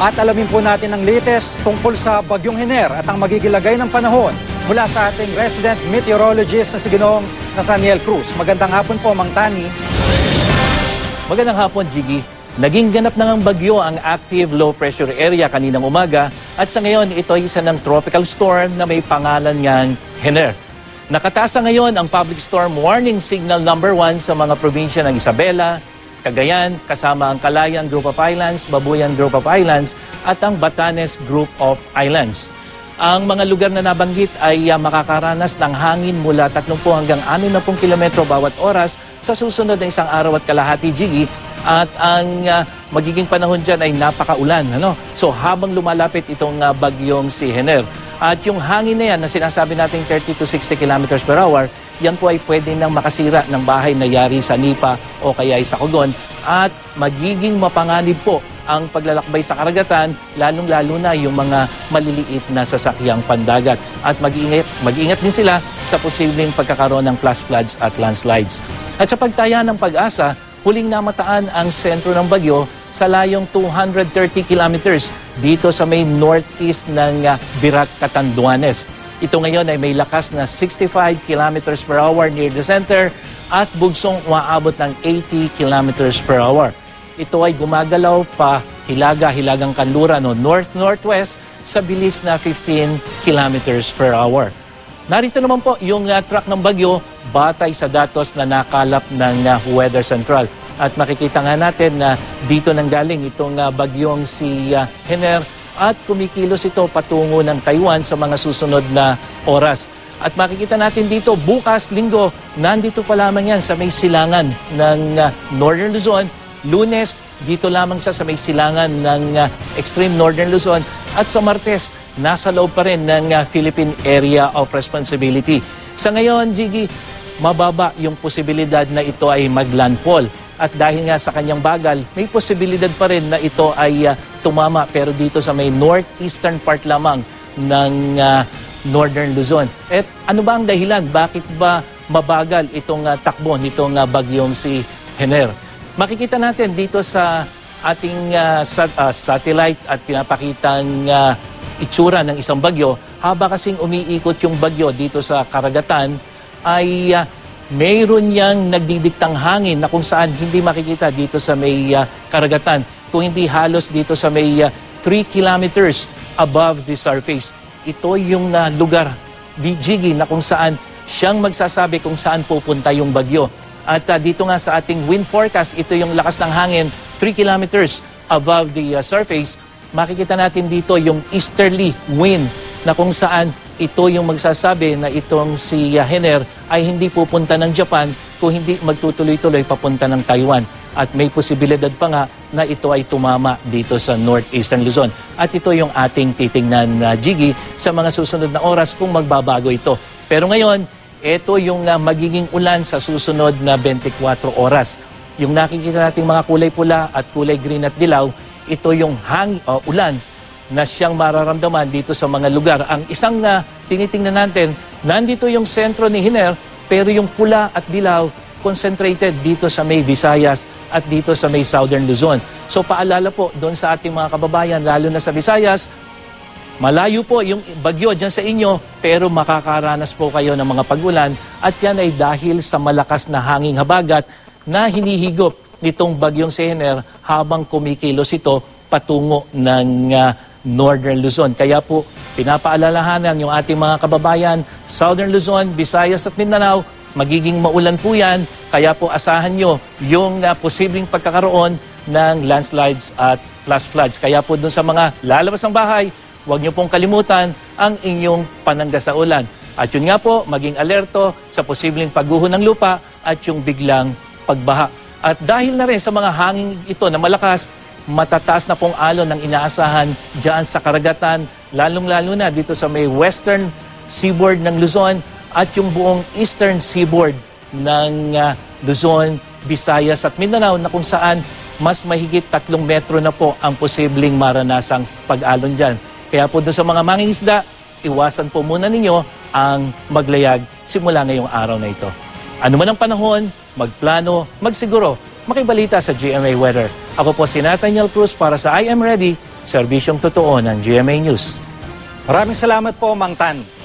At alamin po natin ang latest tungkol sa Bagyong Hener at ang magigilagay ng panahon mula sa ating resident meteorologist na si Ginoong Nathaniel Cruz. Magandang hapon po, Mang Tani. Magandang hapon, Jiggy. Naging ganap na ng bagyo ang active low pressure area kaninang umaga at sa ngayon ito ay isa ng tropical storm na may pangalan niyang Hener. Nakatasa ngayon ang public storm warning signal number 1 sa mga probinsya ng Isabela, Cagayan, kasama ang Calayan Group of Islands, Babuyan Group of Islands at ang Batanes Group of Islands. Ang mga lugar na nabanggit ay makakaranas ng hangin mula 30 hanggang 60 kilometro bawat oras sa susunod na isang araw at kalahati, Jiggy. At ang magiging panahon dyan ay napakaulan. So habang lumalapit itong bagyong si Hener. At yung hangin na yan na sinasabi nating 30 to 60 kilometers per hour, yan po ay pwede nang makasira ng bahay na yari sa Nipa o kaya sa Cogon. At magiging mapanganib po ang paglalakbay sa karagatan, lalong-lalo na yung mga maliliit na sasakyang pandagat. At mag-iingat din sila sa posibleng pagkakaroon ng flash floods at landslides. At sa pagtaya ng Pag-asa, huling namataan ang sentro ng bagyo sa layong 230 kilometers dito sa may northeast ng Birac, Catanduanes. Ito ngayon ay may lakas na 65 kilometers per hour near the center at bugsong umaabot ng 80 kilometers per hour. Ito ay gumagalaw pa hilaga-hilagang kanluran o north-northwest sa bilis na 15 kilometers per hour. Narito naman po yung track ng bagyo batay sa datos na nakalap ng Weather Central. At makikita nga natin na dito nanggaling itong bagyong si Hener at kumikilos ito patungo ng Taiwan sa mga susunod na oras. At makikita natin dito bukas, linggo, nandito pa lamang yan sa may silangan ng Northern Luzon. Lunes, dito lamang siya sa may silangan ng extreme Northern Luzon. At sa Martes, nasa loob pa rin ng Philippine Area of Responsibility. Sa ngayon, Jiggy, mababa yung posibilidad na ito ay maglandfall. At dahil nga sa kanyang bagal, may posibilidad pa rin na ito ay tumama pero dito sa may northeastern part lamang ng Northern Luzon. At ano ba ang dahilan? Bakit ba mabagal itong takbo nitong bagyong si Hener? Makikita natin dito sa ating satellite at pinapakitang itsura ng isang bagyo, haba kasing umiikot yung bagyo dito sa karagatan, ay mayroon niyang nagdidiktang hangin na kung saan hindi makikita dito sa may karagatan. Kung hindi halos dito sa may 3 kilometers above the surface. Ito yung lugar, Jiggy, na kung saan siyang magsasabi kung saan pupunta yung bagyo. At dito nga sa ating wind forecast, ito yung lakas ng hangin 3 kilometers above the surface. Makikita natin dito yung easterly wind na kung saan ito yung magsasabi na itong si Hener ay hindi pupunta ng Japan kung hindi magtutuloy-tuloy papunta ng Taiwan. At may posibilidad pa nga na ito ay tumama dito sa northeastern Luzon. At ito yung ating titingnan na Jiggy sa mga susunod na oras kung magbabago ito. Pero ngayon, ito yung magiging ulan sa susunod na 24 oras. Yung nakikita nating mga kulay pula at kulay green at dilaw, ito yung ulan na siyang mararamdaman dito sa mga lugar. Ang isang na tinitingnan natin, nandito yung sentro ni Hener, pero yung pula at dilaw, concentrated dito sa may Visayas at dito sa may Southern Luzon. So paalala po doon sa ating mga kababayan, lalo na sa Visayas, malayo po yung bagyo dyan sa inyo, pero makakaranas po kayo ng mga pag-ulan at yan ay dahil sa malakas na hanging habagat na hinihigop nitong bagyong si Hener habang kumikilos ito patungo ng Northern Luzon. Kaya po, pinapaalalahanan yung ating mga kababayan, Southern Luzon, Visayas at Mindanao, magiging maulan po yan. Kaya po asahan nyo yung posibleng pagkakaroon ng landslides at flash floods. Kaya po dun sa mga lalabas ng bahay, huwag nyo pong kalimutan ang inyong panangga sa ulan. At yun nga po, maging alerto sa posibleng pagguho ng lupa at yung biglang pagbaha. At dahil na rin sa mga hangin ito na malakas, matataas na pong alon ng inaasahan dyan sa karagatan, lalong-lalo na dito sa may western seaboard ng Luzon at yung buong eastern seaboard ng Luzon, Visayas at Mindanao na kung saan mas mahigit 3 metro na po ang posibleng maranasang pag-alon dyan. Kaya po doon sa mga mangingisda, iwasan po muna ninyo ang maglayag simula ngayong araw na ito. Ano man ang panahon, magplano, magsiguro, makibalita sa GMA Weather. Ako po si Nathaniel Cruz para sa I Am Ready Serbisyong totoo ng GMA News. Maraming salamat po, Mang Tan.